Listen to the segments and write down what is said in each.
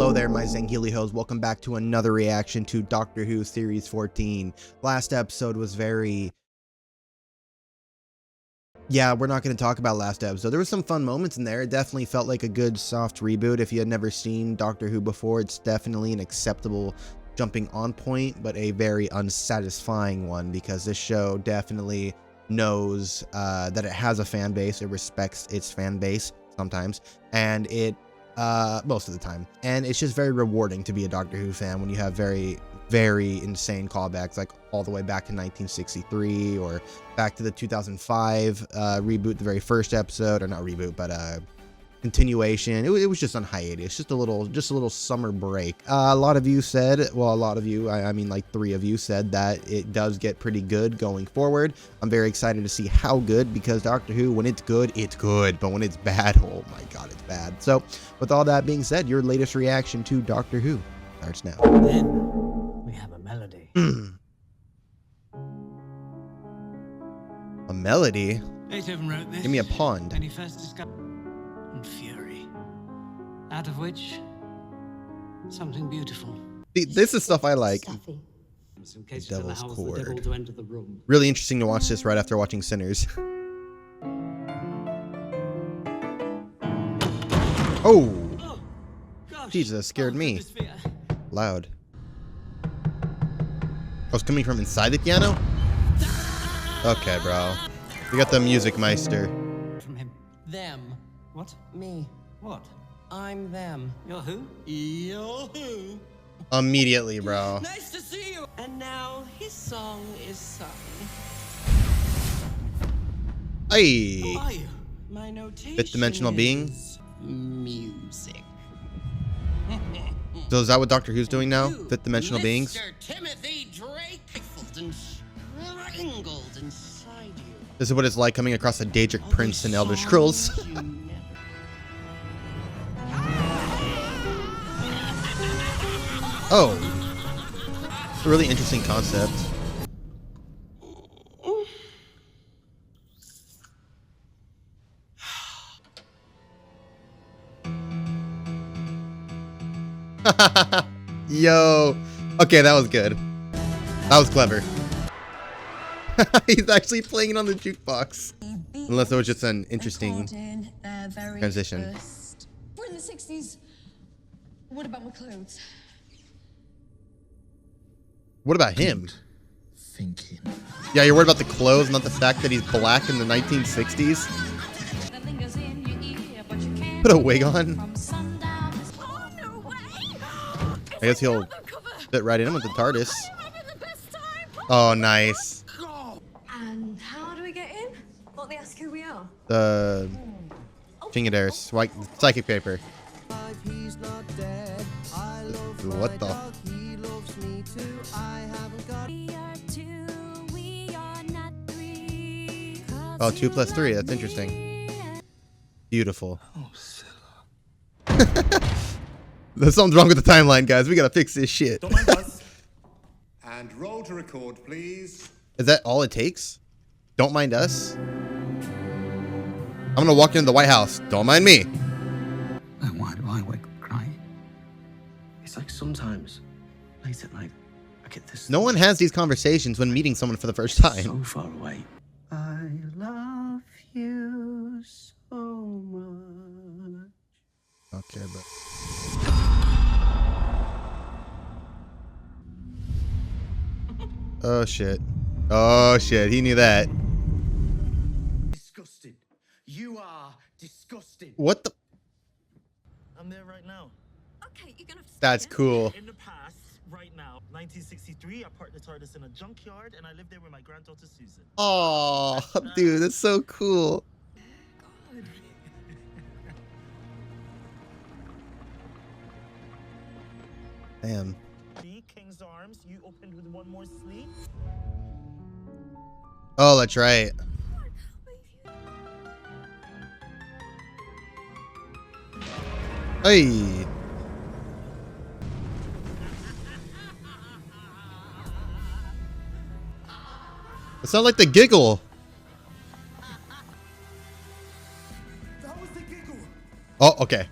Hello there, my Zanghili-hos. Welcome back to another reaction to Doctor Who Series 14. Last episode was very... Yeah, we're not going to talk about last episode. There were some fun moments in there. It definitely felt like a good soft reboot. If you had never seen Doctor Who before, it's definitely an acceptable jumping on point, but a very unsatisfying one, because this show definitely knows that it has a fan base. It respects its fan base sometimes, and it most of the time, and it's just very rewarding to be a Doctor Who fan when you have very insane callbacks, like all the way back to 1963 or back to the 2005 reboot, the very first episode, or not reboot, but continuation. It was just on hiatus, just a little summer break. A lot of you said, well, a lot of you, I mean like 3 of you said that it does get pretty good going forward. I'm very excited to see how good, because Doctor Who, when it's good, but when it's bad, oh my god, it's bad. So with all that being said, your latest reaction to Doctor Who starts now. Then we have a melody. A melody? Beethoven wrote this. Give me a pond. When he first discovered and fury, out of which something beautiful. See, this is stuff I like. In case The it Devil's allows Chord. the devil to enter the room. Really interesting to watch this right after watching Sinners. Oh! Oh, gosh. Jesus, that scared me. Goodness fear. Loud. Oh, it's coming from inside the piano? Okay, bro. We got the music meister. From him. Them. What? Me. What? I'm them. You're who? You're who? Immediately, bro. Nice to see you. And now his song is sung. Hey! Who are you? My notation Fifth dimensional being? is music. So is that what Doctor Who's doing now? Fifth dimensional beings? Mr. Timothy Drake rifled and strangled inside you. This is what it's like coming across a Daedric Prince in Elder Scrolls. You never- Oh. It's a really interesting concept. Yo. Okay, that was good. That was clever. He's actually playing it on the jukebox. Unless it was just an interesting transition. We're in the 60s. What about my clothes? What about him? Thinking. Yeah, you're worried about the clothes, not the fact that he's black in the 1960s? Put a wig on. I guess he'll fit right in with the TARDIS. Oh, nice. And how do we get in? Won't they ask who we are? The Chingadairs, white psychic paper. What the? Oh, 2 plus 3. That's interesting. Beautiful. Oh, Scylla. There's something wrong with the timeline, guys. We gotta fix this shit. Don't mind us. And roll to record, please. Is that all it takes? Don't mind us? I'm gonna walk into the White House. Don't mind me. And why do I wake up crying? It's like sometimes, late at night, I get this. No one has these conversations when meeting someone for the first time. So far away. I love you so much. Okay, but... Oh, shit. Oh, shit. He knew that. Disgusting. You are disgusting. What the... I'm there right now. Okay, you're gonna. That's cool. In the past, right now, 1963, I parked the TARDIS in a junkyard and I lived there with my granddaughter Susan. Oh, dude, that's so cool. God. Damn. The King's Arms, you opened with one more sleep. Oh, that's right. Hey. It sounds like the giggle. That was the giggle. Oh, okay.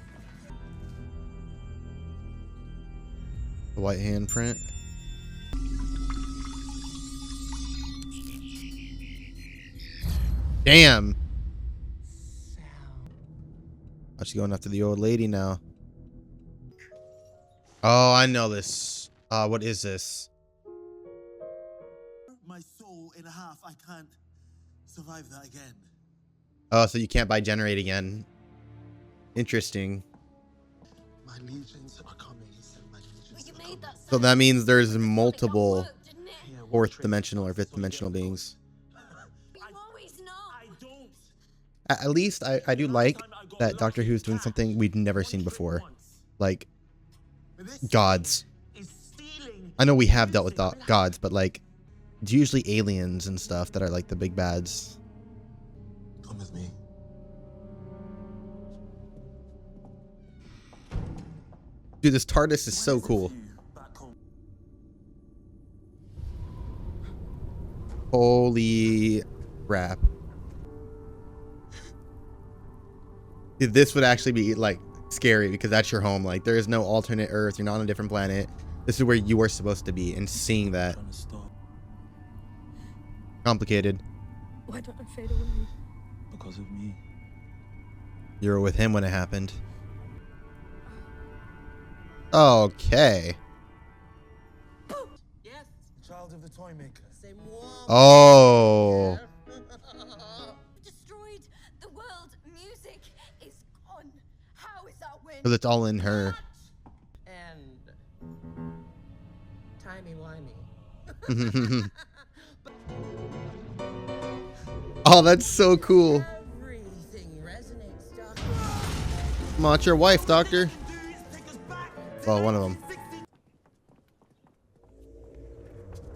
The white handprint. Damn. Oh, she's going after the old lady now. Oh, I know this. What is this? My soul in a half. I can't survive that again. Oh, so you can't buy generate again. Interesting. My legions are coming. He said my legions are coming. So that means there's multiple fourth dimensional or fifth dimensional beings. I don't. At least I do like that Doctor Who's doing something we've never seen before. Like gods. I know we have dealt with gods, but like it's usually aliens and stuff that are like the big bads. Come with me. Dude, this TARDIS is so cool. Holy crap. Dude, this would actually be like scary because that's your home. Like there is no alternate Earth. You're not on a different planet. This is where you are supposed to be, and seeing that. Complicated. Why don't I fade away? Because of me. You were with him when it happened. Okay. Yes, Child of the toy maker. c'est moi. Oh. Destroyed the world. Music is gone. How is that win? Because it's all in her. And timey-wimey. Oh, that's so cool. Everything resonates, Doctor. Come on, it's your wife, Doctor. Well, one of them.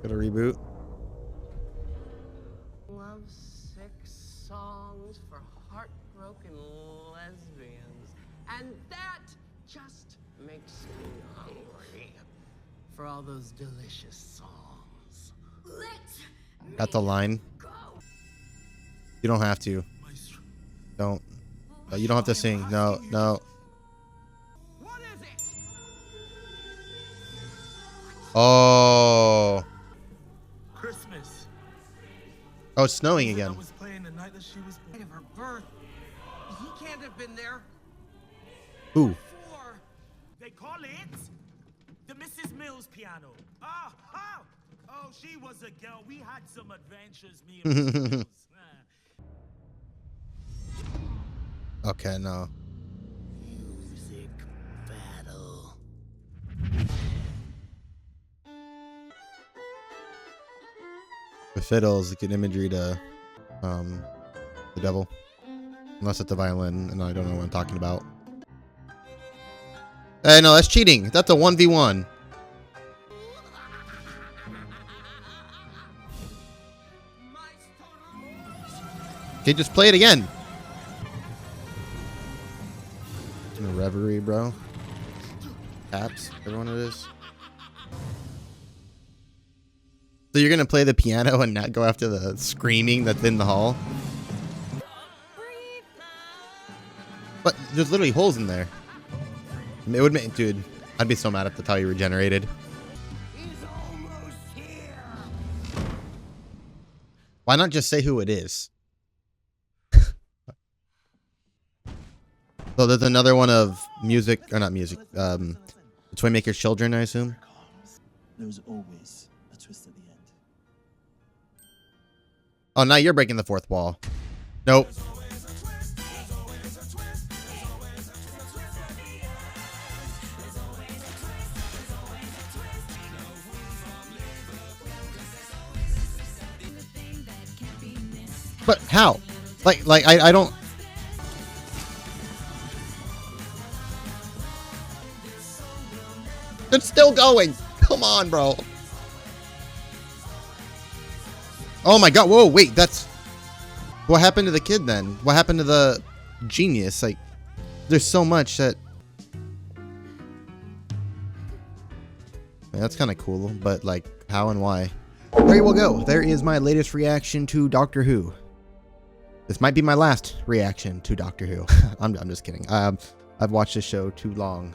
Got a reboot. Love sick songs for heartbroken lesbians. And that just makes me hungry for all those delicious songs. Got the line. You don't have to. Don't. You don't have to sing. No, no. What is it? Oh. Christmas. Oh, it's snowing again. I was playing the night that she was born. Of her birth. He can't have been there. Who? Before. They call it the Mrs. Mills piano. Oh, oh, oh, she was a girl. We had some adventures, me and Mrs. Mills. Okay, no. Music battle. The fiddles, good imagery to the devil. Unless it's the violin, and I don't know what I'm talking about. Hey, no, that's cheating. That's a 1v1. Okay, just play it again. In a reverie, bro. Taps, everyone it is. So you're gonna play the piano and not go after the screaming that's in the hall? But there's literally holes in there. It would make, dude, I'd be so mad if that's how you regenerated. He's almost here. Why not just say who it is? So there's another one of music, or not music, the Toymaker's Children, I assume. There's always a twist at the end. Oh, now you're breaking the fourth wall. Nope. But how? Like I don't. It's still going. Come on, bro. Oh my god. Whoa, wait, that's... What happened to the kid then? What happened to the genius? Like, there's so much that... That's kind of cool, but like, how and why? There you will go. There is my latest reaction to Doctor Who. This might be my last reaction to Doctor Who. I'm just kidding. I've watched this show too long.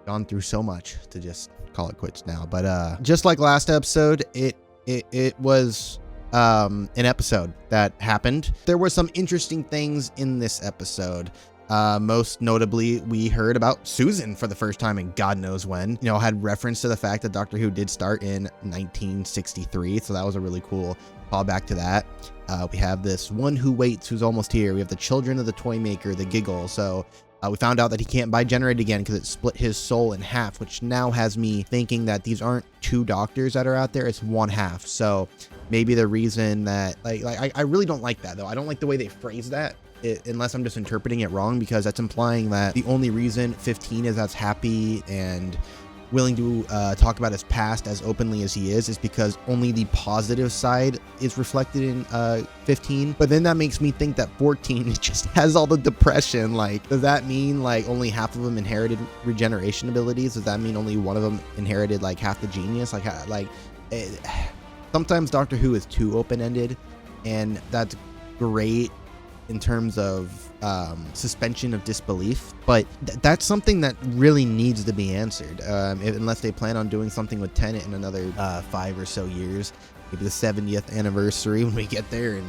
gone through so much to just call it quits now. But just like last episode, it was an episode that happened. There were some interesting things in this episode. Most notably, we heard about Susan for the first time in God knows when. You know, had reference to the fact that Doctor Who did start in 1963, so that was a really cool callback to that. We have this one who waits, who's almost here. We have the children of the toy maker, the Giggle. So we found out that he can't buy Generate again because it split his soul in half, which now has me thinking that these aren't two doctors that are out there, it's one half. So maybe the reason that I really don't like that, though. I don't like the way they phrase that. Unless I'm just interpreting it wrong, because that's implying that the only reason 15 is as happy and willing to talk about his past as openly as he is because only the positive side is reflected in 15. But then that makes me think that 14 just has all the depression. Like, does that mean like only half of them inherited regeneration abilities? Does that mean only one of them inherited like half the genius? Sometimes Doctor Who is too open-ended, and that's great in terms of suspension of disbelief, but that's something that really needs to be answered, unless they plan on doing something with Tenet in another 5 or so years, maybe the 70th anniversary when we get there in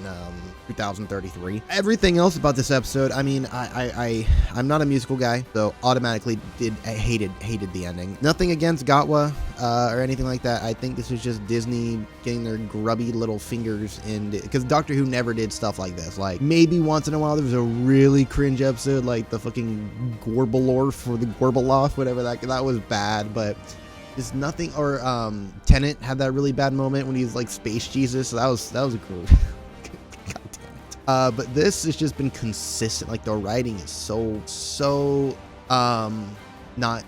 2033. Everything else about this episode, I mean, I'm not a musical guy, so automatically hated the ending. Nothing against Gatwa or anything like that. I think this was just Disney getting their grubby little fingers in, because Doctor Who never did stuff like this. Like, maybe once in a while there was a really cringe episode, like the fucking Gorbalorf or the Gorbaloff, whatever that was bad, but there's nothing. Or Tenet had that really bad moment when he's like Space Jesus. So that was a cool. God damn it. But this has just been consistent. Like, the writing is so not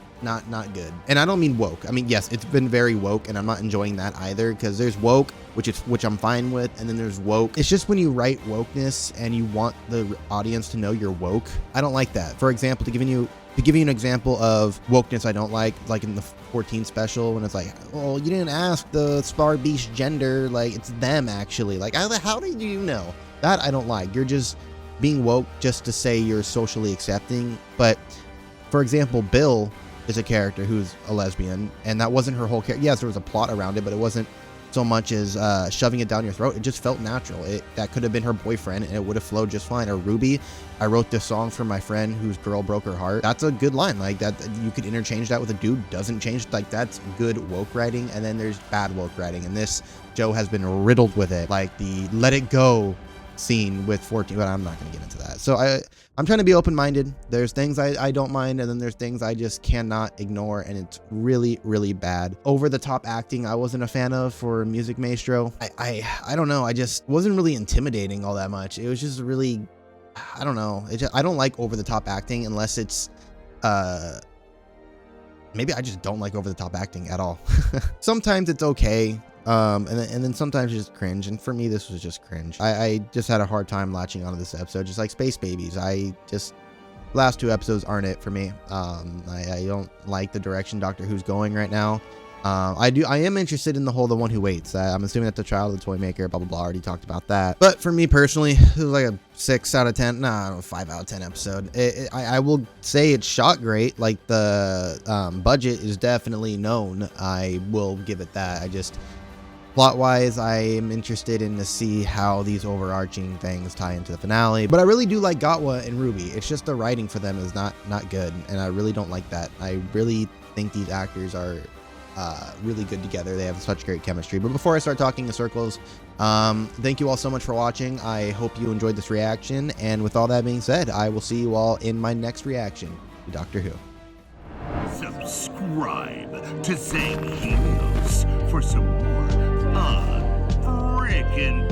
good. And I don't mean woke. I mean, yes, it's been very woke, and I'm not enjoying that either, because there's woke, which I'm fine with, and then there's woke. It's just when you write wokeness and you want the audience to know you're woke, I don't like that. For example, to give you an example of wokeness I don't like in the 14 special, when it's like, oh, you didn't ask the Spar Beast gender, like, it's them actually. Like, how did you know? That I don't like. You're just being woke just to say you're socially accepting. But for example, Bill is a character who's a lesbian, and that wasn't her whole character. Yes, there was a plot around it, but it wasn't so much as shoving it down your throat. It just felt natural. That could have been her boyfriend, and it would have flowed just fine. Or Ruby, I wrote this song for my friend whose girl broke her heart. That's a good line. Like, that you could interchange that with a dude, doesn't change. Like, that's good woke writing. And then there's bad woke writing, and this Joe has been riddled with it. Like the Let It Go scene with 14, but I'm not going to get into that. So I'm trying to be open-minded. There's things I don't mind, and then there's things I just cannot ignore, and it's really, really bad. Over-the-top acting I wasn't a fan of for Music Maestro. I don't know. I just wasn't really intimidating all that much. It was just really, I don't know. I don't like over-the-top acting unless it's maybe I just don't like over-the-top acting at all. Sometimes it's okay. And then sometimes it's just cringe, and for me this was just cringe. I just had a hard time latching onto this episode, just like Space Babies. Last 2 episodes aren't it for me. I don't like the direction Doctor Who's going right now. I am interested in the one who waits. I'm assuming that's the child of the toy maker, blah blah blah. Already talked about that. But for me personally, it was like a 6 out of 10. Nah, 5 out of 10 episode. I will say it shot great. Like, the budget is definitely known. I will give it that. Plot-wise, I am interested in to see how these overarching things tie into the finale. But I really do like Gatwa and Ruby. It's just the writing for them is not good, and I really don't like that. I really think these actors are really good together. They have such great chemistry. But before I start talking in circles, thank you all so much for watching. I hope you enjoyed this reaction, and with all that being said, I will see you all in my next reaction to Doctor Who. Subscribe to Zang Heroes for some more unfreaking